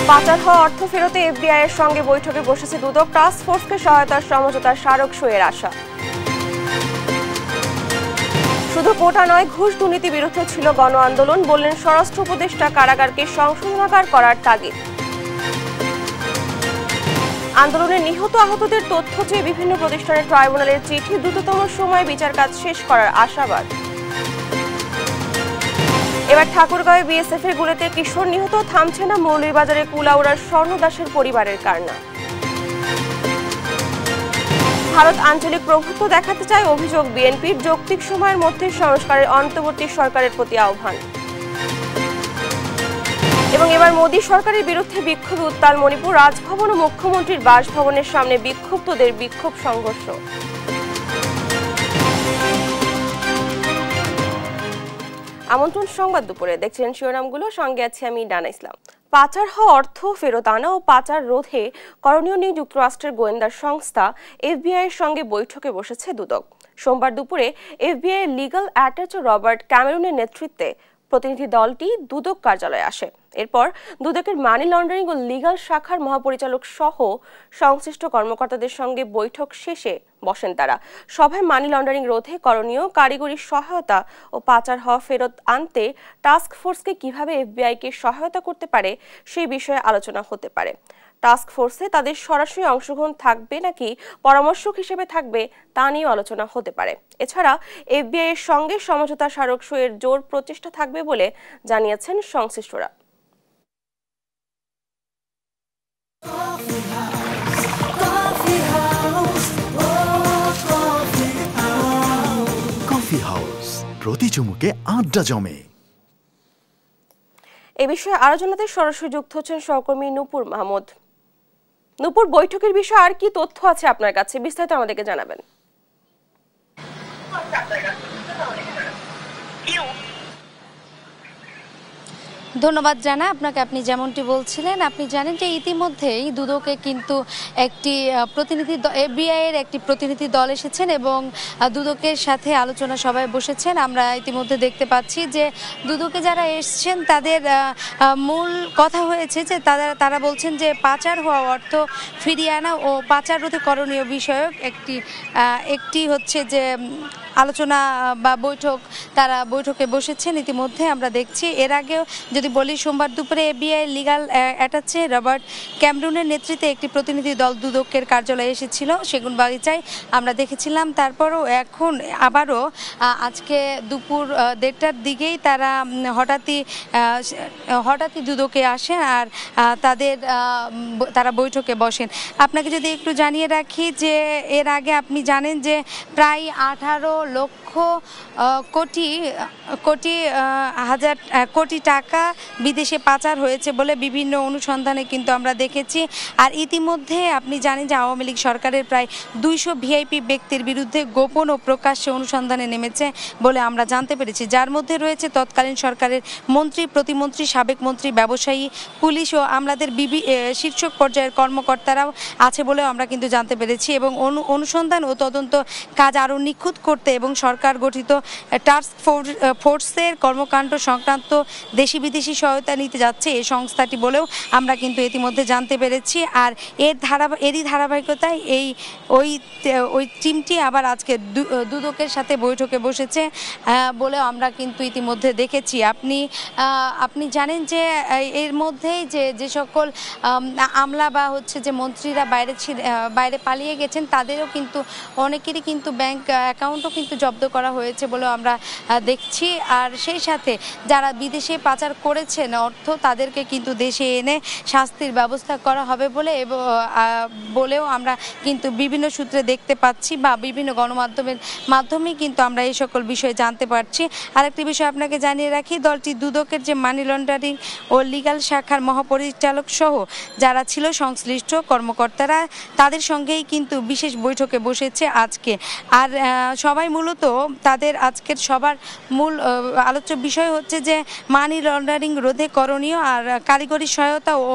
পাচার হওয়া অর্থ ফেরতে এফবিআই এর সঙ্গে বৈঠকে বসেছে দুদক। টাস্ক ফোর্সকে সহায়তার সমঝোতার স্মারক সইয়ের আশা। শুধু কোটা নয়, ঘুষ দুর্নীতি বিরুদ্ধে ছিল গণ আন্দোলন, বললেন স্বরাষ্ট্র উপদেষ্টা। কারাগারকে সংশোধনাগার করার তাগিদ। আন্দোলনে নিহত আহতদের তথ্য চেয়ে বিভিন্ন প্রতিষ্ঠানের ট্রাইব্যুনালের চিঠি। দ্রুততম সময়ে বিচার কাজ শেষ করার আশাবাদ। এবার ঠাকুরগাঁওয়ে বিএসএফ এর গুলিতে কিশোর নিহত, থামছে না মৌলভীবাজারে কুলাউড়ার স্বর্ণ দাসের পরিবারের কান্না। ভারত আঞ্চলিক প্রভুত্ব দেখাতে চায় অভিযোগ বিএনপির। যৌক্তিক সময়ের মধ্যে সংস্কারের অন্তর্বর্তী সরকারের প্রতি আহ্বান। এবং এবার মোদী সরকারের বিরুদ্ধে বিক্ষোভে উত্তাল মণিপুর। রাজভবন ও মুখ্যমন্ত্রীর বাসভবনের সামনে বিক্ষুব্ধদের বিক্ষোভ সংঘর্ষ। আমন্ত্রণ সংবাদ দুপুরে, দেখছেন শিরোনামগুলো, সঙ্গে আছি আমি ডানা ইসলাম। পাচার হওয়া অর্থ ফেরত আনা ও পাচার রোধে করণীয় নিয়ে যুক্তরাষ্ট্রের গোয়েন্দা সংস্থা এফবিআই এর সঙ্গে বৈঠকে বসেছে দুদক। সোমবার দুপুরে এফবিআই এর লিগ্যাল অ্যাটাচি রবার্ট ক্যামেরুনের নেতৃত্বে প্রতিনিধি দলটি দুদক কার্যালয়ে আসে। এরপর দুদকের মানি লন্ডারিং ও লিগ্যাল শাখার মহাপরিচালক সহ সংশ্লিষ্ট কর্মকর্তাদের সঙ্গে বৈঠক শেষে বসেন তারা। সভায় মানি লন্ডারিং রোধে করণীয়, কারিগরি সহায়তা ও পাচার হওয়া ফেরত আনতে টাস্ক ফোর্সকে কিভাবে এফবিআইকে সহায়তা করতে পারে সেই বিষয়ে আলোচনা হতে পারে। টাস্ক ফোর্সে তাদের সরাসরি অংশগ্রহণ থাকবে নাকি পরামর্শক হিসেবে থাকবে তা নিয়ে আলোচনা হতে পারে। এছাড়া এফবিআই এর সঙ্গে সমঝোতা স্মারক সইয়ের জোর প্রচেষ্টা থাকবে বলে জানিয়েছেন সংশ্লিষ্টরা। কফি হাউস, প্রতি চুমুকে আড্ডা জমে। এ বিষয়ে আরো জানাতে সরাসরি যুক্ত হচ্ছেন সহকর্মী নূপুর মাহমুদ। নূপুর, বৈঠকের বিষয়ে আর কি তথ্য আছে আপনার কাছে, বিস্তারিত আমাদেরকে জানাবেন। ধন্যবাদ জানা আপনাকে। আপনি যেমনটি বলছিলেন, আপনি জানেন যে ইতিমধ্যেই দুদকে কিন্তু একটি প্রতিনিধি এফবিআই এর একটি প্রতিনিধি দল এসেছেন এবং দুদকের সাথে আলোচনা সভায় বসেছেন। আমরা ইতিমধ্যে দেখতে পাচ্ছি যে দুদকে যারা এসছেন তাদের মূল কথা হয়েছে যে তারা বলছেন যে পাচার হওয়া অর্থ ফিরিয়ে আনা ও পাচার রোধে করণীয় বিষয়ক একটি হচ্ছে যে আলোচনা বা বৈঠক, তারা বৈঠকে বসেছেন ইতিমধ্যে আমরা দেখছি। এর আগেও যদি বলি, সোমবার দুপুরে এফবিআই লিগ্যাল অ্যাটাচি রবার্ট ক্যামেরুনের নেতৃত্বে একটি প্রতিনিধি দল দুদকের কার্যালয়ে এসেছিল সেগুনবাগিচায়, আমরা দেখেছিলাম। তারপরও এখন আবারও আজকে দুপুর 1:30টার দিকেই তারা হঠাৎই দুদকে আসেন আর তারা বৈঠকে বসেন। আপনাকে যদি একটু জানিয়ে রাখি যে এর আগে আপনি জানেন যে প্রায় 18 লক্ষ কোটি টাকা বিদেশে পাচার হয়েছে বলে বিভিন্ন অনুসন্ধানে কিন্তু আমরা দেখেছি। আর ইতিমধ্যে আপনি জানেন যে আওয়ামী লীগ সরকারের প্রায় 200 ভিআইপি ব্যক্তির বিরুদ্ধে গোপন ও প্রকাশ্যে অনুসন্ধানে নেমেছে বলে আমরা জানতে পেরেছি, যার মধ্যে রয়েছে তৎকালীন সরকারের মন্ত্রী, প্রতিমন্ত্রী, সাবেক মন্ত্রী, ব্যবসায়ী, পুলিশ ও আমলাদের শীর্ষ পর্যায়ের কর্মকর্তারাও আছে বলেও আমরা কিন্তু জানতে পেরেছি। এবং অনুসন্ধান ও তদন্ত কাজ আরও নিখুঁত করতে এবং সরকার গঠিত টাস্ক ফোর্সের কর্মকাণ্ড সংক্রান্ত দেশি বিদেশি সহায়তা নিতে যাচ্ছে এই সংস্থাটি বলেও আমরা কিন্তু ইতিমধ্যে জানতে পেরেছি। আর এরই ধারাবাহিকতায় ওই টিমটি আবার আজকে দুদকের সাথে বৈঠকে বসেছে বলেও আমরা কিন্তু ইতিমধ্যে দেখেছি। আপনি জানেন যে এর মধ্যেই যে সকল আমলা বা হচ্ছে যে মন্ত্রীরা বাইরে পালিয়ে গেছেন তাদেরও কিন্তু অনেকেরই কিন্তু ব্যাংক অ্যাকাউন্টও কিন্তু জব্দ করা হয়েছে বলেও আমরা দেখছি। আর সেই সাথে যারা বিদেশে পাচার করেছেন অর্থ, তাদেরকে কিন্তু দেশে এনে শাস্তির ব্যবস্থা করা হবে বলেও আমরা কিন্তু বিভিন্ন সূত্রে দেখতে পাচ্ছি বা বিভিন্ন গণমাধ্যমের মাধ্যমে কিন্তু আমরা এই সকল বিষয়ে জানতে পারছি। আরেকটি বিষয় আপনাকে জানিয়ে রাখি, দলটি দুদকের যে মানি লন্ডারিং ও লিগ্যাল শাখার মহাপরিচালক সহ যারা ছিল সংশ্লিষ্ট কর্মকর্তারা, তাদের সঙ্গেই কিন্তু বিশেষ বৈঠকে বসেছে আজকে। আর সবাই মূলত তাদের আজকের সবার মূল আলোচ্য বিষয় হচ্ছে যে মানি লন্ডারিং রোধে করণীয় আর কারিগরি সহায়তা ও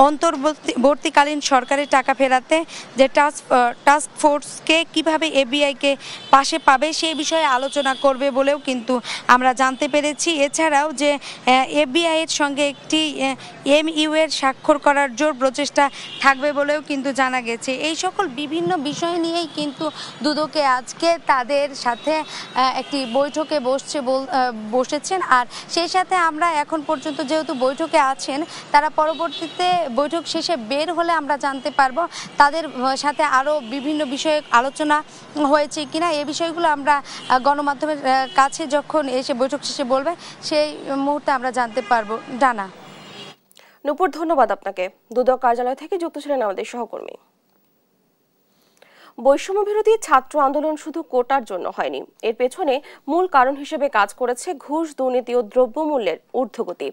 অন্তর্বর্তীকালীন সরকারের টাকা ফেরাতে যে টাস্ক ফোর্সকে কিভাবে এফবিআইকে পাশে পাবে সেই বিষয়ে আলোচনা করবে বলেও কিন্তু আমরা জানতে পেরেছি। এছাড়াও যে এফবিআইয়ের সঙ্গে একটি এমইউ এর স্বাক্ষর করার জোর প্রচেষ্টা থাকবে বলেও কিন্তু জানা গেছে। এই সকল বিভিন্ন বিষয় নিয়েই কিন্তু দুদকে আজকে তাদের সাথে একটি বৈঠকে বসেছেন। আর সেই সাথে আমরা এখন পর্যন্ত যেহেতু বৈঠকে আছেন, তারা পরবর্তীতে বৈঠক শেষে বের হলে আমরা জানতে পারবো তাদের সাথে আরও বিভিন্ন বিষয়ে আলোচনা হয়েছে কিনা। এই বিষয়গুলো আমরা গণমাধ্যমের কাছে যখন এসে বৈঠক শেষে বলবে সেই মুহূর্তে আমরা জানতে পারবো। ডানা। নূপুর, ধন্যবাদ আপনাকে। দুদক কার্যালয় থেকে যুক্ত ছিলেন আমাদের সহকর্মী। বৈষম্য বিরোধী ছাত্র আন্দোলন শুধু কোটার জন্য হয়নি, এর পেছনে মূল কারণ হিসেবে কাজ করেছে ঘুষ, দুর্নীতি ও দ্রব্যমূল্যের ঊর্ধ্বগতি।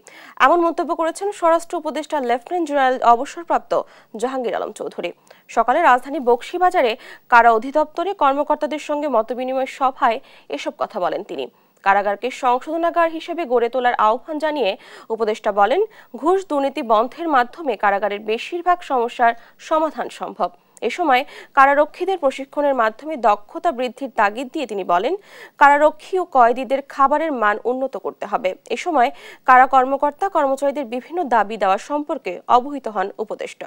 এমন মন্তব্য করেছেন স্বরাষ্ট্র উপদেষ্টা লেফটেন্যান্ট জেনারেল অবসরপ্রাপ্ত জাহাঙ্গীর আলম চৌধুরী। সকালে রাজধানী বকশীবাজারে কারা অধিদপ্তরে কর্মকর্তাদের সঙ্গে মতবিনিময় সভায় এসব কথা বলেন তিনি। কারাগারকে সংশোধনাগার হিসেবে গড়ে তোলার আহ্বান জানিয়ে উপদেষ্টা বলেন, ঘুষ দুর্নীতি বন্ধের মাধ্যমে কারাগারের বেশিরভাগ সমস্যার সমাধান সম্ভব। এ সময় কারারক্ষীদের প্রশিক্ষণের মাধ্যমে দক্ষতা বৃদ্ধির তাগিদ দিয়ে তিনি বলেন, কারারক্ষী ও কয়েদিদের খাবারের মান উন্নত করতে হবে। এ সময় কারা কর্মকর্তা কর্মচারীদের বিভিন্ন দাবি দেওয়া সম্পর্কে অবহিত হন উপদেষ্টা।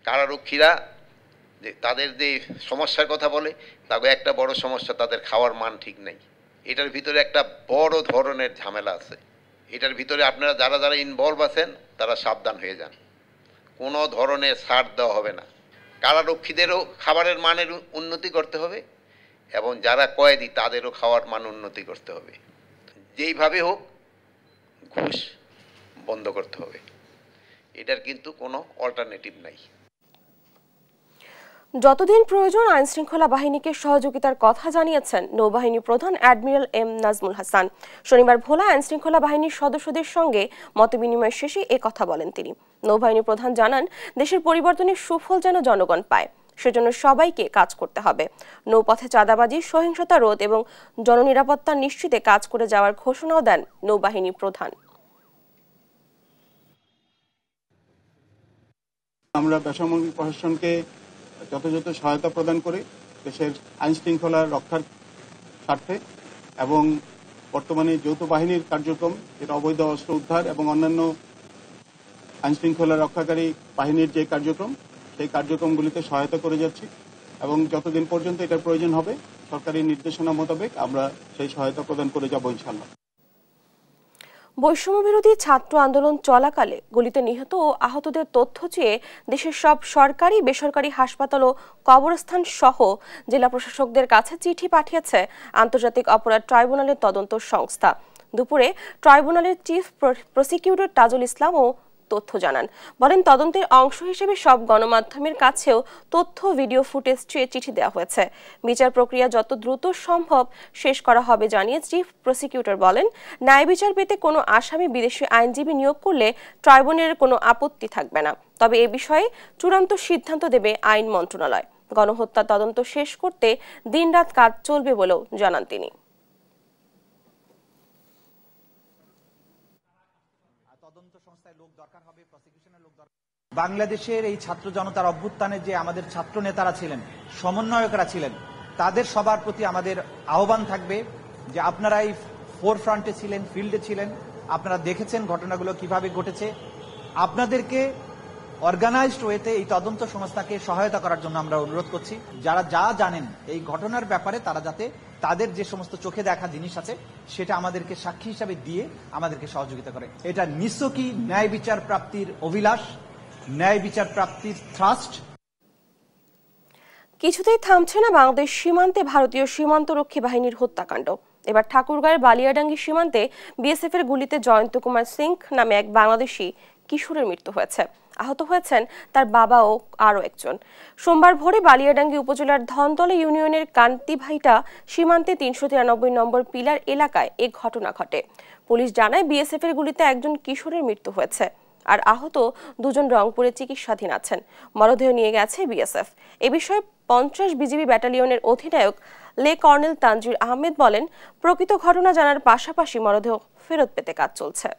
কারারক্ষীরা তাদের যে সমস্যার কথা বলে, তাকে একটা বড় সমস্যা তাদের খাওয়ার মান ঠিক নেই। এটার ভিতরে একটা বড় ধরনের ঝামেলা আছে। এটার ভিতরে আপনারা যারা যারা ইনভলভ আছেন তারা সাবধান হয়ে যান, কোনো ধরনের ছাড় দেওয়া হবে না। কারারক্ষীদেরও খাবারের মানের উন্নতি করতে হবে এবং যারা কয়েদি তাদেরও খাওয়ার মান উন্নতি করতে হবে। যেইভাবে হোক ঘুষ বন্ধ করতে হবে, এটার কিন্তু কোনো অল্টারনেটিভ নাই। যতদিন প্রয়োজন আইনশৃঙ্খলা বাহিনীকে সহযোগিতার কথা জানিয়েছেন নৌবাহিনী প্রধান অ্যাডমিরাল এম নাজমুল হাসান। শনিবার ভোলা আইনশৃঙ্খলা বাহিনীর সদস্যদের সঙ্গে মতবিনিময় শেষে কথা বলেন তিনি। নৌবাহিনী প্রধান জানান, দেশের পরিবর্তনের সুফল যেন জনগণ পায়, সেজন্য সবাইকে কাজ করতে হবে। নৌপথে চাঁদাবাজি, সহিংসতা রোধ এবং জননিরাপত্তা নিশ্চিতে কাজ করে যাওয়ার ঘোষণাও দেন নৌবাহিনী প্রধান। আমরা বেসামরিক প্রশাসনকে যথাযথ সহায়তা প্রদান করে দেশের আইন শৃঙ্খলা রক্ষার স্বার্থে এবং বর্তমানে যৌথ বাহিনীর কার্যক্রম, যেটা অবৈধ অস্ত্র উদ্ধার এবং অন্যান্য আইন শৃঙ্খলা রক্ষাকারী বাহিনীর যে কার্যক্রম, সেই কার্যক্রমগুলিতে সহায়তা করে যাচ্ছি এবং যতদিন পর্যন্ত এটার প্রয়োজন হবে সরকারি নির্দেশনা মোতাবেক আমরা সেই সহায়তা প্রদান করে যাব ইনশাআল্লাহ। বৈষম্য বিরোধী ছাত্র আন্দোলন চলাকালে গুলিতে নিহত ও আহতদের তথ্য চেয়ে দেশের সব সরকারি বেসরকারি হাসপাতাল ও কবরস্থান সহ জেলা প্রশাসকদের কাছে চিঠি পাঠিয়েছে আন্তর্জাতিক অপরাধ ট্রাইব্যুনালের তদন্ত সংস্থা। দুপুরে ট্রাইব্যুনালের চিফ প্রসিকিউটর তাজুল ইসলাম ও তথ্য জানান। বলেন, তদন্তের অংশ হিসেবে সব গণমাধ্যমের কাছেও তথ্য ভিডিও ফুটেজ চেয়ে চিঠি দেওয়া হয়েছে। বিচার প্রক্রিয়া যত দ্রুত সম্ভব শেষ করা হবে জানিয়ে চিফ প্রসিকিউটর বলেন, ন্যায় বিচার পেতে কোনো আসামি বিদেশি আইনজীবী নিয়োগ করলে ট্রাইব্যুনালের কোনো আপত্তি থাকবে না। তবে এ বিষয়ে চূড়ান্ত সিদ্ধান্ত দেবে আইন মন্ত্রণালয়। গণহত্যা তদন্ত শেষ করতে দিনরাত কাজ চলবে বলেও জানান তিনি। বাংলাদেশের এই ছাত্র জনতার অভ্যুত্থানে যে আমাদের ছাত্র নেতারা ছিলেন, সমন্বয়করা ছিলেন, তাদের সবার প্রতি আমাদের আহ্বান থাকবে যে আপনারা এই ফোর ফ্রন্টে ছিলেন, ফিল্ডে ছিলেন, আপনারা দেখেছেন ঘটনাগুলো কিভাবে ঘটেছে। আপনাদেরকে অর্গানাইজড ওয়েতে এই তদন্ত সংস্থাকে সহায়তা করার জন্য আমরা অনুরোধ করছি। যারা যা জানেন এই ঘটনার ব্যাপারে তারা যাতে তাদের যে সমস্ত চোখে দেখা জিনিস আছে সেটা আমাদেরকে সাক্ষী হিসাবে দিয়ে আমাদেরকে সহযোগিতা করে। এটা নিশ্চয়ই ন্যায় বিচার প্রাপ্তির অভিলাষ, ন্যায় বিচার প্রাপ্তির থ্রাস্ট। কিছুতেই থামছে না বাংলাদেশ সীমান্তে ভারতীয় সীমান্তরক্ষী বাহিনীর হত্যাকাণ্ড। এবার ঠাকুরগাঁয়ের বালিয়াডাঙ্গি সীমান্তে বিএসএফ এর গুলিতে জয়ন্ত কুমার সিং নামে এক বাংলাদেশি কিশোরের মৃত্যু হয়েছে। আহত হয়েছেন তার বাবা ও আরও একজন। সোমবার ভোরে বালিয়াডাঙ্গি উপজেলার ধনতলা ইউনিয়নের কান্তিভাইটা সীমান্তে ৩৯৩ নম্বর পিলার এলাকায় এ ঘটনা ঘটে। পুলিশ জানায়, বিএসএফ এর গুলিতে একজন কিশোরের মৃত্যু হয়েছে আর আহত দুজন রংপুরে চিকিৎসাধীন আছেন। মরদেহ নিয়ে গেছে বিএসএফ। এ বিষয়ে 50 বিজিবি ব্যাটালিয়নের অধিনায়ক লে কর্নেল তানজির আহমেদ বলেন, প্রকৃত ঘটনা জানার পাশাপাশি মরদেহ ফেরত পেতে কাজ চলছে।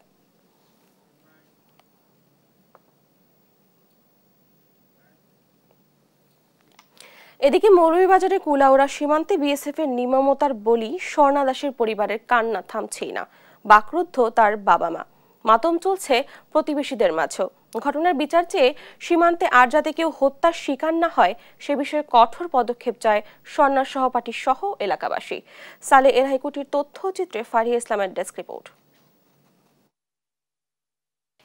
এদিকে মৌলভীবাজারে কুলাউড়া সীমান্তে বিএসএফ এর নির্মমতার বলি স্বর্ণা দাসের পরিবারের কান্না থামছেই না। বাকরুদ্ধ তার বাবা মা, মাতম চলছে প্রতিবেশীদের মাঝেও। ঘটনার বিচার চেয়ে সীমান্তে আর যাতে কেউ হত্যার শিকার না হয় সে বিষয়ে কঠোর পদক্ষেপ চায় স্বর্ণার সহপাঠী সহ এলাকাবাসী। সালে এরহাইকুটির তথ্যচিত্রে ফারিয়া ইসলামের ডেস্ক রিপোর্ট।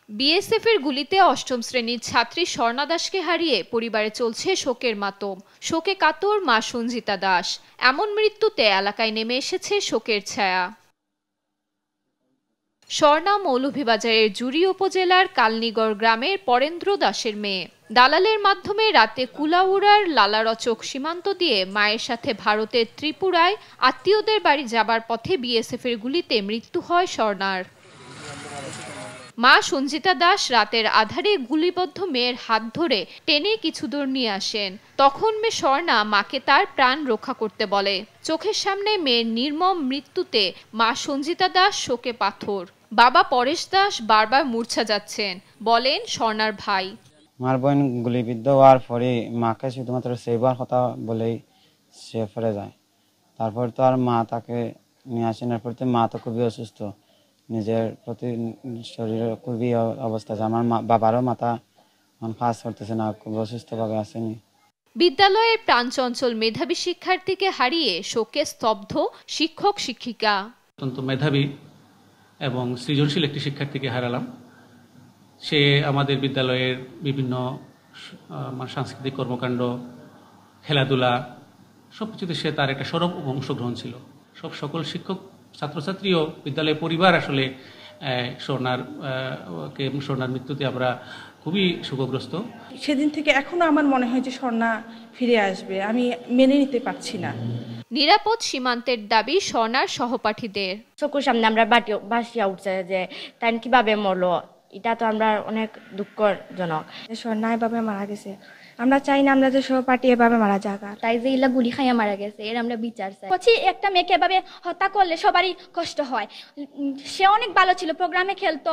বিএসএফ এর গুলিতে অষ্টম শ্রেণীর ছাত্রী স্বর্ণা দাসকে হারিয়ে পরিবারে চলছে শোকের মাতম। শোকে কাতর মা সঞ্জিতা দাস। এমন মৃত্যুতে এলাকায় নেমে এসেছে শোকের ছায়া। স্বর্ণা মৌলভীবাজারের জুড়ি উপজেলার কালনিগড় গ্রামের পরেন্দ্র দাসের মেয়ে। দালালের মাধ্যমে রাতে কুলাউড়ার লালারচক সীমান্ত দিয়ে মায়ের সাথে ভারতের ত্রিপুরায় আত্মীয়দের বাড়ি যাবার পথে বিএসএফ এর গুলিতে মৃত্যু হয় স্বর্ণার। মা সঞ্জিতা দাস রাতের আধারে গুলিবদ্ধ মেয়ের হাত ধরে টেনে কিছু দূর নিয়ে আসেন। তখন মেয়ে স্বর্ণা মাকে তার প্রাণ রক্ষা করতে বলে। চোখের সামনে মেয়ের নির্মম মৃত্যুতে মা সঞ্জিতা দাস শোকে পাথর। বাবা পরেশ দাস বারবার মূর্ছা যাচ্ছেন, বলেন স্বর্ণার ভাই। আমার বোন গুলিবিদ্ধ হওয়ার পরে মাকে শুধুমাত্র সেবার কথা বলেই সে ফিরে যায়। তারপর তো আর মা তাকে নিয়ে আসেন। এরপর তো মা তো খুবই অসুস্থ, নিজের প্রতি শরীরের খুবই অবস্থা। আমার বাবারও মাথা কাজ করতেছে না, খুব অসুস্থভাবে আসেনি। বিদ্যালয়ের প্রাণচঞ্চল মেধাবী শিক্ষার্থীকে হারিয়ে শোকে স্তব্ধ শিক্ষক শিক্ষিকা। অত্যন্ত মেধাবী এবং সৃজনশীল একটি শিক্ষার্থীকে হারালাম। সে আমাদের বিদ্যালয়ের বিভিন্ন সাংস্কৃতিক কর্মকাণ্ড, খেলাধুলা সবকিছুতে সে তার একটা সরব অংশগ্রহণ ছিল। সকল শিক্ষক, ছাত্রছাত্রী ও বিদ্যালয়ের পরিবার আসলে স্বর্ণার মৃত্যুতে আমরা খুবই শোকগ্রস্ত। সেদিন থেকে এখনো আমার মনে হয় যে স্বর্ণা ফিরে আসবে, আমি মেনে নিতে পারছি না। নিরাপদ সীমান্তের দাবি স্বর্ণার সহপাঠীদের। চোখের সামনে আমরা বাসিয়া উঠছে যে তাই কিভাবে মরলো, এটা তো আমরা অনেক দুঃখজনক। স্বর্ণা এভাবে মারা গেছে, আমরা চাই না আমরা যে সহপাঠী এভাবে মারা যাক, তাই যে ইলা গুলি খাইয়া মারা গেছে এর আমরা বিচার চাই। একটা মেয়েকে এভাবে হত্যা করলে সবারই কষ্ট হয়। সে অনেক ভালো ছিল, প্রোগ্রামে খেলতো।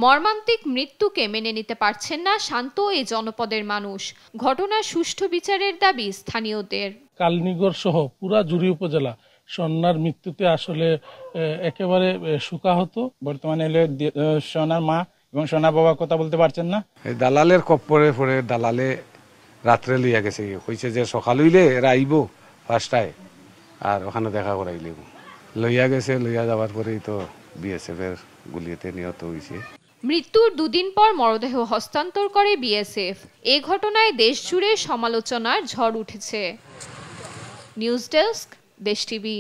মর্মান্তিক মৃত্যুকে মেনে নিতে পারছেন না শান্ত এই জনপদের মানুষ। ঘটনার সুষ্ঠু বিচারের দাবি স্থানীয়দের। কালনিগড় সহ পুরা জুড়ি উপজেলা স্বর্ণার মৃত্যুতে আসলে একেবারে শোকাহত। বর্তমানে স্বর্ণার মা এবং স্বর্ণার বাবা কথা বলতে পারছেন না। দালালের কপ্পরে পরে দালালে রাত্রে লইয়া গেছে, কইছে যে সকাল হইলে এরা আইব ফার্স্টায় আর ওখানে দেখা করাইলে লইয়া গেছে। লইয়া যাওয়ার পরেই তো বিএসএফ এর গুলিতে নিহত হয়েছে। মৃত্যুর দুদিন পর মরদেহ হস্তান্তর করে বিএসএফ। এই ঘটনায় দেশ জুড়ে সমালোচনার ঝড় উঠেছে। নিউজ ডেস্ক, দেশ টিভি।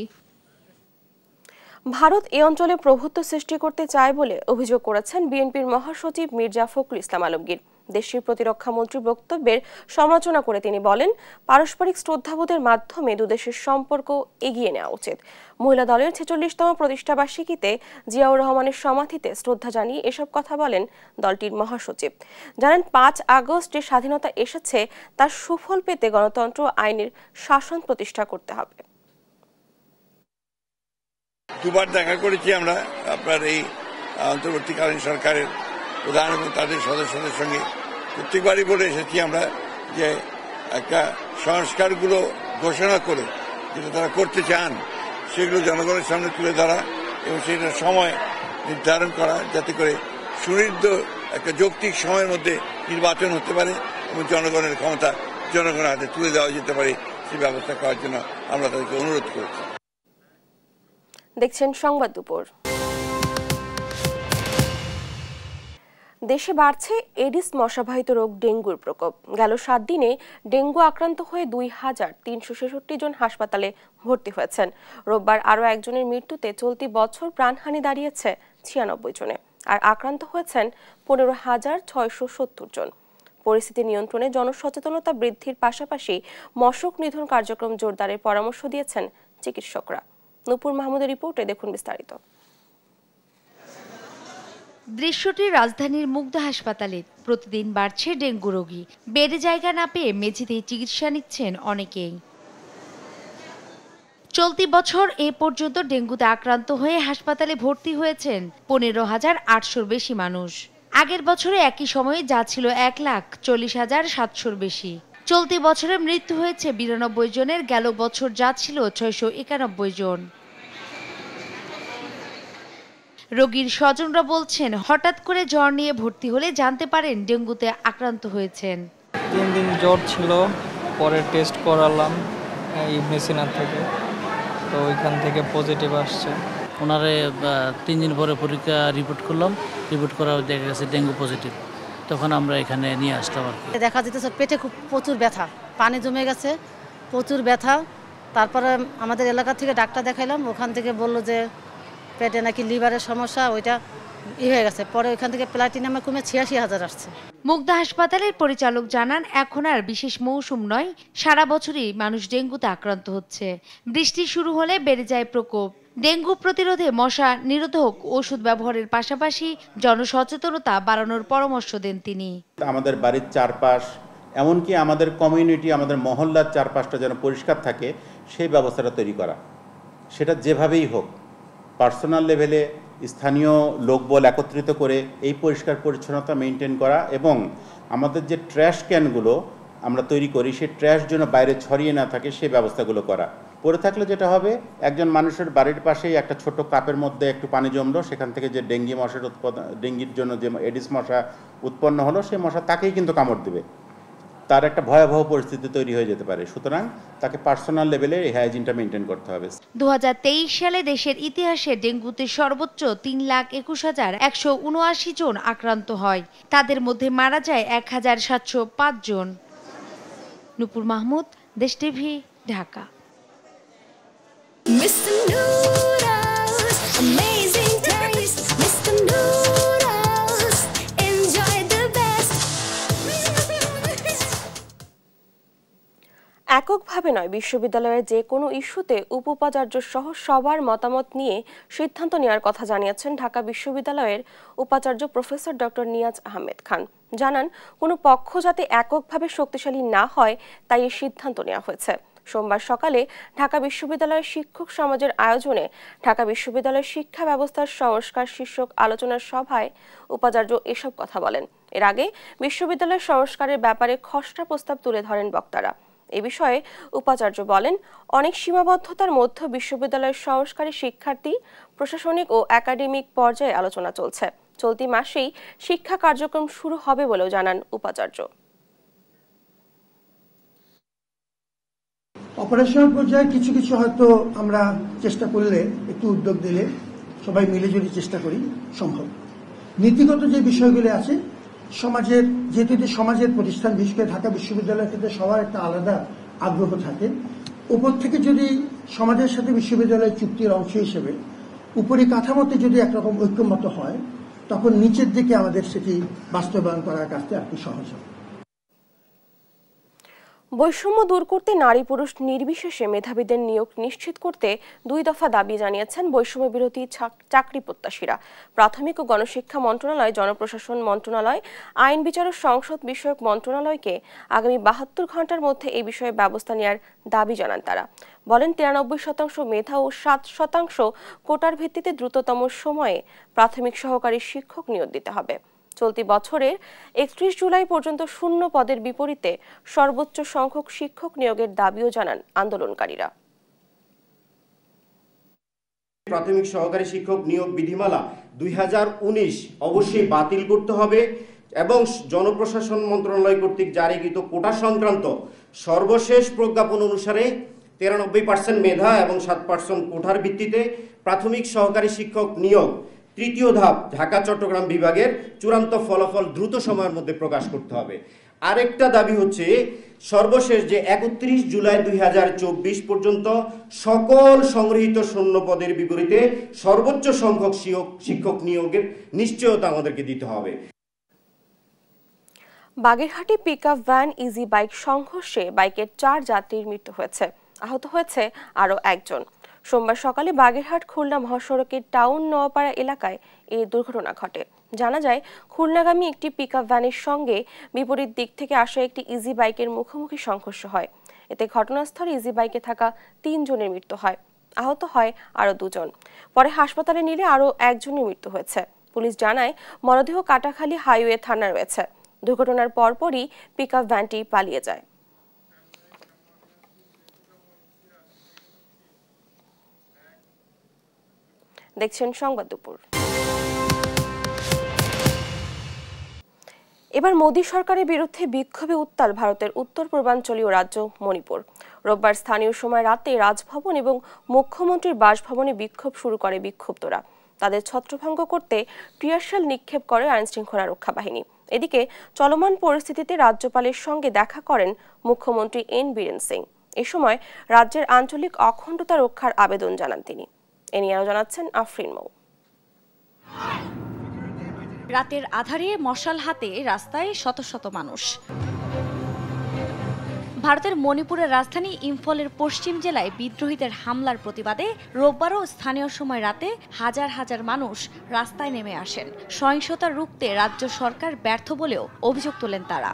ভারত এই অঞ্চলে প্রভুত্ব সৃষ্টি করতে চায় বলে অভিযোগ করেছেন বিএনপির মহাসচিব মির্জা ফখরুল ইসলাম আলমগীর। দেশটির প্রতিরক্ষা মন্ত্রীর বক্তব্যের সমালোচনা করে তিনি বলেন, পারস্পরিক শ্রদ্ধাবোধের মাধ্যমে দুদেশের সম্পর্ক এগিয়ে নেওয়া উচিত। মহিলা দলের 46তম প্রতিষ্ঠাবার্ষিকীতে জিয়াউর রহমানের সমাধিতে শ্রদ্ধা জানিয়ে এসব কথা বলেন দলটির মহাসচিব। জানান, 5 আগস্ট যে স্বাধীনতা এসেছে তার সুফল পেতে গণতন্ত্র আইনের শাসন প্রতিষ্ঠা করতে হবে। দুবার দেখা করেছি আমরা আপনার এই অন্তর্বর্তীকালীন সরকারের প্রধান এবং তাদের সদস্যদের সঙ্গে। প্রত্যেকবারই বলে এসেছি আমরা যে একটা সংস্কারগুলো ঘোষণা করে যেটা তারা করতে চান সেগুলো জনগণের সামনে তুলে ধরা এবং সেটার সময় নির্ধারণ করা, যাতে করে সুনির্দিষ্ট একটা যৌক্তিক সময়ের মধ্যে নির্বাচন হতে পারে এবং জনগণের ক্ষমতা জনগণের হাতে তুলে দেওয়া যেতে পারে, সেই ব্যবস্থা করার জন্য আমরা তাদেরকে অনুরোধ করেছি। দেখছেন সংবাদ দুপুর। দেশে বাড়ছে এডিস মশাবাহিত রোগ ডেঙ্গুর প্রকোপ। গেল 7 দিনে ডেঙ্গু আক্রান্ত হয়ে 2366 জন হাসপাতালে ভর্তি হয়েছেন। রোববার আরও একজনের মৃত্যুতে চলতি বছর প্রাণহানি দাঁড়িয়েছে 96 জনে, আর আক্রান্ত হয়েছেন 15,670 জন। পরিস্থিতি নিয়ন্ত্রণে জনসচেতনতা বৃদ্ধির পাশাপাশি মশক নিধন কার্যক্রম জোরদারের পরামর্শ দিয়েছেন চিকিৎসকরা। নূপুর মাহমুদের রিপোর্টে দেখুন বিস্তারিত। দৃশ্যটি রাজধানীর মুগদা হাসপাতালে। প্রতিদিন বাড়ছে ডেঙ্গু রোগী। বেডে জায়গা না পেয়ে মেঝেতেই চিকিৎসা নিচ্ছেন অনেকেই। চলতি বছর এ পর্যন্ত ডেঙ্গুতে আক্রান্ত হয়ে হাসপাতালে ভর্তি হয়েছেন 15,800-র বেশি মানুষ। আগের বছরে একই সময়ে যা ছিল 1,40,700-র বেশি। চলতি বছরে মৃত্যু হয়েছে 92 জনের, গেল বছর যা ছিল 691 জন। রোগীর স্বজনরা বলছেন, হঠাৎ করে জ্বর নিয়ে ভর্তি হলে জানতে পারেন ডেঙ্গুতে আক্রান্ত হয়েছেন। 3 দিন জ্বর ছিল, পরে টেস্ট করালাম ইবনে সিনা থেকে, তো ওইখান থেকে পজিটিভ আসছে। ওনারে 3 দিন পরে পরীক্ষা রিপোর্ট করলাম, রিপোর্ট করা দেখা গেছে ডেঙ্গু পজিটিভ। তখন আমরা এখানে নিয়ে আসলাম আর কি। দেখা যেতেছে পেটে খুব প্রচুর ব্যথা, পানি জমে গেছে, প্রচুর ব্যথা। তারপরে আমাদের এলাকা থেকে ডাক্তার দেখাইলাম, ওখান থেকে বললো যে পেটে নাকি লিভারের সমস্যা, ওইটা হয়ে গেছে। পরে ওইখান থেকে প্লাটিনামে কমে 86,000 আসছে। মুগদা হাসপাতালের পরিচালক জানান, এখন আর বিশেষ মৌসুম নয়, সারা বছরই মানুষ ডেঙ্গুতে আক্রান্ত হচ্ছে। বৃষ্টি শুরু হলে বেড়ে যায় প্রকোপ। ডেঙ্গু প্রতিরোধে মশা নিরোধক ওষুধ ব্যবহারের পাশাপাশি জনসচেতনতা বাড়ানোর পরামর্শ দেন তিনি। আমাদের বাড়ির চারপাশ, এমনকি আমাদের কমিউনিটি, আমাদের মহল্লার চারপাশটা যেন পরিষ্কার থাকে সেই ব্যবস্থাটা তৈরি করা। সেটা যেভাবেই হোক, পার্সোনাল লেভেলে স্থানীয় লোকবল একত্রিত করে এই পরিষ্কার পরিচ্ছন্নতা মেনটেন করা, এবং আমাদের যে ট্র্যাশ ক্যানগুলো আমরা তৈরি করি সেই ট্র্যাশ যেন বাইরে ছড়িয়ে না থাকে সেই ব্যবস্থাগুলো করা। পরে থাকলে যেটা হবে, একজন মানুষের বাড়ির পাশেই একটা ছোট কাপের মধ্যে একটু পানি জমলো, সেখান থেকে যে ডেঙ্গির জন্য যে এডিস মশা উৎপন্ন হলো, সেই মশা তাকেই কিন্তু কামড় দেবে, তার একটা ভয়াবহ পরিস্থিতি তৈরি হয়ে যেতে পারে। সুতরাং তাকে পার্সোনাল লেভেলে এই হাইজিনটা মেনটেন করতে হবে। 2023 সালে দেশের ইতিহাসে ডেঙ্গুতে সর্বোচ্চ 3,21,179 জন আক্রান্ত হয়। তাদের মধ্যে মারা যায় 1,705 জন। নুপুর মাহমুদ, দেশ টিভি, ঢাকা। এককভাবে নয়, বিশ্ববিদ্যালয়ের যে কোনো ইস্যুতে উপাচার্য সহ সবার মতামত নিয়ে সিদ্ধান্ত নেওয়ার কথা জানিয়েছেন ঢাকা বিশ্ববিদ্যালয়ের উপাচার্য প্রফেসর ডক্টর নিয়াজ আহমেদ খান। জানান, কোনো পক্ষ যাতে এককভাবে শক্তিশালী না হয় তাই এই সিদ্ধান্ত নেওয়া হয়েছে। সোমবার সকালে ঢাকা বিশ্ববিদ্যালয়ের শিক্ষক সমাজের আয়োজনে ঢাকা বিশ্ববিদ্যালয়ের শিক্ষা ব্যবস্থার সংস্কার শীর্ষক আলোচনার সভায় উপাচার্য এসব কথা বলেন। এর আগে বিশ্ববিদ্যালয়ের সংস্কারের ব্যাপারে খসড়া প্রস্তাব তুলে ধরেন বক্তারা। এ বিষয়ে উপাচার্য বলেন, অনেক সীমাবদ্ধতার মধ্যে বিশ্ববিদ্যালয়ের সংস্কারে শিক্ষার্থী, প্রশাসনিক ও একাডেমিক পর্যায়ে আলোচনা চলছে। চলতি মাসেই শিক্ষা কার্যক্রম শুরু হবে বলেও জানান উপাচার্য। অপারেশনাল পর্যায়ে কিছু কিছু হয়তো আমরা চেষ্টা করলে, একটু উদ্যোগ দিলে, সবাই মিলে যদি চেষ্টা করি সম্ভব। নীতিগত যে বিষয়গুলি আছে সমাজের, যেহেতু সমাজের প্রতিষ্ঠান, বিশেষ করে ঢাকা বিশ্ববিদ্যালয়ের ক্ষেত্রে সবার একটা আলাদা আগ্রহ থাকে, উপর থেকে যদি সমাজের সাথে বিশ্ববিদ্যালয়ের চুক্তির অংশ হিসেবে উপরি কাঠামোতে যদি একরকম ঐক্যমত হয়, তখন নিচের দিকে আমাদের সেটি বাস্তবায়ন করার কাজটা একটু সহজ হবে। বৈষম্য দূর করতে নারী পুরুষ নির্বিশেষে মেধাবীদের নিয়োগ নিশ্চিত করতে 2 দফা দাবি জানিয়েছেন বৈষম্য বিরোধী চাকরি প্রত্যাশীরা। প্রাথমিক ও গণশিক্ষা মন্ত্রণালয়, জনপ্রশাসন মন্ত্রণালয়, আইন বিচার ও সংসদ বিষয়ক মন্ত্রণালয়কে আগামী 72 ঘন্টার মধ্যে এই বিষয়ে ব্যবস্থা নেওয়ার দাবি জানান তারা। বলেন, 93% মেধা ও 7% কোটার ভিত্তিতে দ্রুততম সময়ে প্রাথমিক সহকারী শিক্ষক নিয়োগ দিতে হবে। চলতি বছরের 31 জুলাই পর্যন্ত শূন্য পদের বিপরীতে সর্বোচ্চ সংখ্যক শিক্ষক নিয়োগের দাবিও জানান আন্দোলনকারীরা। প্রাথমিক সহকারী শিক্ষক নিয়োগ বিধিমালা 2019 অবশ্যই বাতিল করতে হবে এবং জনপ্রশাসন মন্ত্রণালয় কর্তৃক জারিকৃত কোটা সংক্রান্ত সর্বশেষ প্রজ্ঞাপন অনুসারে 93% মেধা এবং 7% কোটার ভিত্তিতে প্রাথমিক সহকারী শিক্ষক নিয়োগ তৃতীয় ধাপ ঢাকা চট্টগ্রাম বিভাগের চূড়ান্ত ফলাফল দ্রুত সময়ের মধ্যে প্রকাশ করতে হবে। আরেকটা দাবি হচ্ছে, সর্বশেষ যে 31 জুলাই 2024 পর্যন্ত সকল সংগৃহীত শূন্য পদের বিপরীতে সর্বোচ্চ সংখ্যক শিক্ষক নিয়োগের নিশ্চয়তা আমাদেরকে দিতে হবে। বাগেরহাটে পিকআপ ভ্যান ইজি বাইক সংঘর্ষে বাইকের 4 যাত্রীর মৃত্যু হয়েছে, আহত হয়েছে আরও একজন। সোমবার সকালে বাগেরহাট খুলনা মহাসড়কের টাউন নোয়াপাড়া এলাকায় এই দুর্ঘটনা ঘটে। জানা যায়, খুলনাগামী একটি পিকআপ ভ্যানের সঙ্গে বিপরীত দিক থেকে আসা একটি ইজি বাইকের মুখোমুখি সংঘর্ষ হয়। এতে ঘটনাস্থলে ইজি বাইকে থাকা ৩ জনের মৃত্যু হয়, আহত হয় আরও 2 জন। পরে হাসপাতালে নিলে আরও 1 জনের মৃত্যু হয়েছে। পুলিশ জানায়, মরদেহ কাটাখালী হাইওয়ে থানা রয়েছে। দুর্ঘটনার পরপরই পিকআপ ভ্যানটি পালিয়ে যায়। দেখছেন সংবাদ দুপুর। এবার মোদী সরকারের বিরুদ্ধে বিক্ষোভে উত্তাল ভারতের উত্তর পূর্বাঞ্চলীয় রাজ্য মণিপুর। রোববার স্থানীয় সময় রাতে রাজভবন এবং মুখ্যমন্ত্রীর বাসভবনে বিক্ষোভ শুরু করে বিক্ষুব্ধরা। তাদের ছত্রভঙ্গ করতে টিয়ারশেল নিক্ষেপ করে আইনশৃঙ্খলা রক্ষা বাহিনী। এদিকে চলমান পরিস্থিতিতে রাজ্যপালের সঙ্গে দেখা করেন মুখ্যমন্ত্রী এন বীরেন সিং। এ সময় রাজ্যের আঞ্চলিক অখণ্ডতা রক্ষার আবেদন জানান তিনি। এ নিয়ে আরও জানাচ্ছেন আফরিন মৌ। রাতের আধারে মশাল হাতে রাস্তায় শত শত মানুষ। ভারতের মণিপুরের রাজধানী ইম্ফলের পশ্চিম জেলায় বিদ্রোহীদের হামলার প্রতিবাদে রোববারও স্থানীয় সময় রাতে হাজার হাজার মানুষ রাস্তায় নেমে আসেন। সহিংসতা রুখতে রাজ্য সরকার ব্যর্থ বলেও অভিযোগ তোলেন তারা।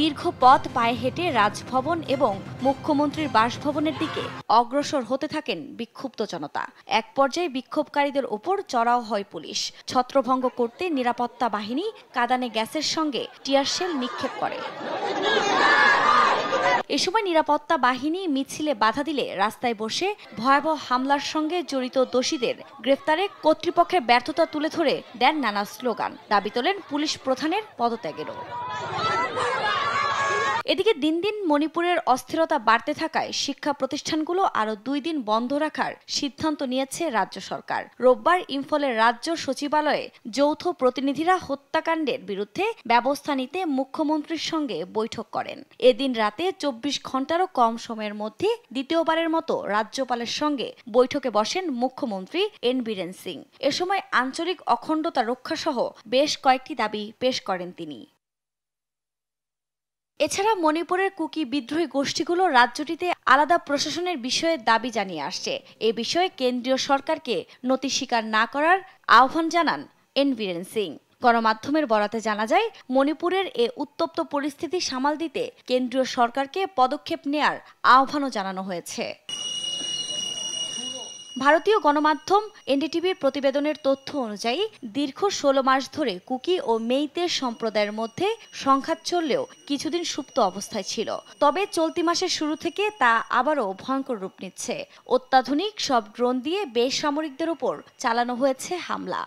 দীর্ঘ পথ পায়ে হেঁটে রাজভবন এবং মুখ্যমন্ত্রীর বাসভবনের দিকে অগ্রসর হতে থাকেন বিক্ষুব্ধ জনতা। এক পর্যায়ে বিক্ষোভকারীদের ওপর চড়াও হয় পুলিশ। ছত্রভঙ্গ করতে নিরাপত্তা বাহিনী কাঁদানে গ্যাসের সঙ্গে টিয়ারশেল নিক্ষেপ করে। এ সময় নিরাপত্তা বাহিনী মিছিলে বাধা দিলে রাস্তায় বসে ভয়াবহ হামলার সঙ্গে জড়িত দোষীদের গ্রেফতারে কর্তৃপক্ষের ব্যর্থতা তুলে ধরে দেন নানা স্লোগান। দাবি তোলেন পুলিশ প্রধানের পদত্যাগেরও। এদিকে দিন দিন মণিপুরের অস্থিরতা বাড়তে থাকায় শিক্ষা প্রতিষ্ঠানগুলো আরও 2 দিন বন্ধ রাখার সিদ্ধান্ত নিয়েছে রাজ্য সরকার। রোববার ইম্ফলের রাজ্য সচিবালয়ে যৌথ প্রতিনিধিরা হত্যাকাণ্ডের বিরুদ্ধে ব্যবস্থা নিতে মুখ্যমন্ত্রীর সঙ্গে বৈঠক করেন। এদিন রাতে 24 ঘন্টারও কম সময়ের মধ্যে দ্বিতীয়বারের মতো রাজ্যপালের সঙ্গে বৈঠকে বসেন মুখ্যমন্ত্রী এন বীরেন সিং। এ সময় আঞ্চলিক অখণ্ডতা রক্ষাসহ বেশ কয়েকটি দাবি পেশ করেন তিনি। এছাড়া মণিপুরের কুকি বিদ্রোহী গোষ্ঠীগুলো রাজ্যটিতে আলাদা প্রশাসনের বিষয়ে দাবি জানিয়ে আসছে। এ বিষয়ে কেন্দ্রীয় সরকারকে নতি স্বীকার না করার আহ্বান জানান এন বীরেন সিং। গণমাধ্যমের বরাতে জানা যায়, মণিপুরের এ উত্তপ্ত পরিস্থিতি সামাল দিতে কেন্দ্রীয় সরকারকে পদক্ষেপ নেয়ার আহ্বানও জানানো হয়েছে। ভারতীয় গণমাধ্যম এনডিটিভির প্রতিবেদনের তথ্য অনুযায়ী দীর্ঘ 16 মাস ধরে কুকি ও মেইতে সম্প্রদায়ের মধ্যে সংঘাত চললেও কিছুদিন সুপ্ত অবস্থায় ছিল। তবে চলতি মাসের শুরু থেকে তা আবারও ভয়ঙ্কর রূপ নিচ্ছে। অত্যাধুনিক সব ড্রোন দিয়ে বেসামরিকদের উপর চালানো হয়েছে হামলা।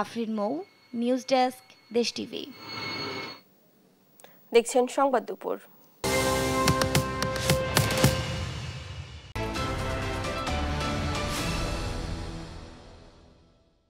আফরিন মৌ, নিউজ ডেস্ক, দেশ টিভি। দেখছেন সংবাদ দুপুর।